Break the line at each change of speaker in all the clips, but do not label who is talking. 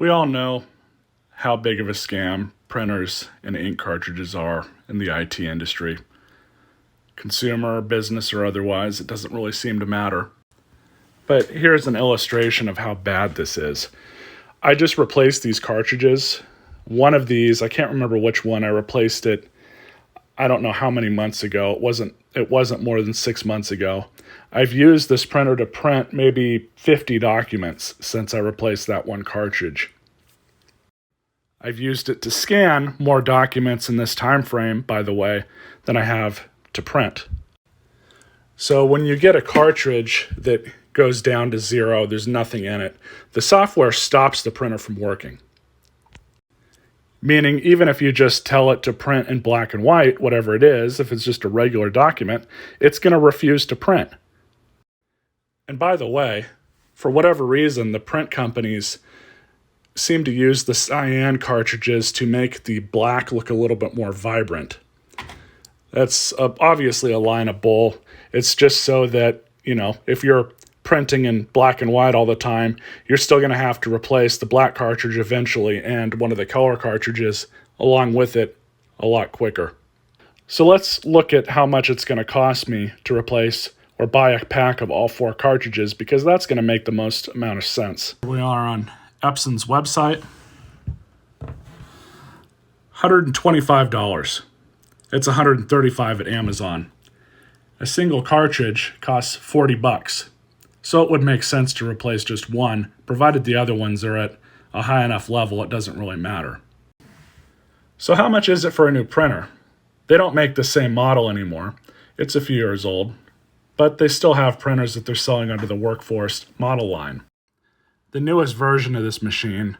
We all know how big of a scam printers and ink cartridges are in the IT industry. Consumer, business, or otherwise, it doesn't really seem to matter. But here's an illustration of how bad this is. I just replaced these cartridges. One of these, I can't remember which one, I replaced it, I don't know how many months ago. It wasn't more than 6 months ago. I've used this printer to print maybe 50 documents since I replaced that one cartridge. I've used it to scan more documents in this time frame, by the way, than I have to print. So when you get a cartridge that goes down to zero, there's nothing in it, the software stops the printer from working. Meaning, even if you just tell it to print in black and white, whatever it is, if it's just a regular document, it's going to refuse to print. And by the way, for whatever reason, the print companies seem to use the cyan cartridges to make the black look a little bit more vibrant. That's obviously a line of bull. It's just so that, if you're printing in black and white all the time, you're still going to have to replace the black cartridge eventually and one of the color cartridges along with it a lot quicker. So let's look at how much it's going to cost me to replace or buy a pack of all 4 cartridges, because that's going to make the most amount of sense. We are on Epson's website. $125. It's $135 at Amazon. A single cartridge costs $40. So it would make sense to replace just one, provided the other ones are at a high enough level it doesn't really matter. So how much is it for a new printer? They don't make the same model anymore. It's a few years old, but they still have printers that they're selling under the Workforce model line. The newest version of this machine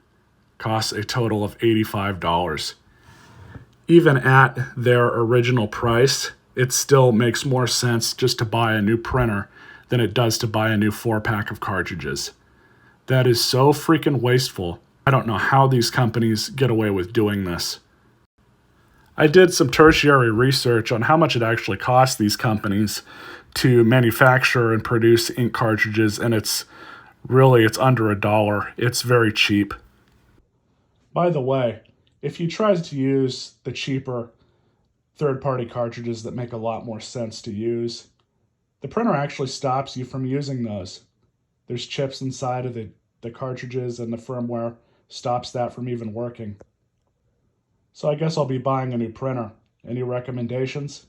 costs a total of $85. Even at their original price, it still makes more sense just to buy a new printer than it does to buy a new 4-pack of cartridges. That is so freaking wasteful. I don't know how these companies get away with doing this. I did some tertiary research on how much it actually costs these companies to manufacture and produce ink cartridges, and it's under $1. It's very cheap. By the way, if you try to use the cheaper third-party cartridges that make a lot more sense to use, the printer actually stops you from using those. There's chips inside of the cartridges, and the firmware stops that from even working. So I guess I'll be buying a new printer. Any recommendations?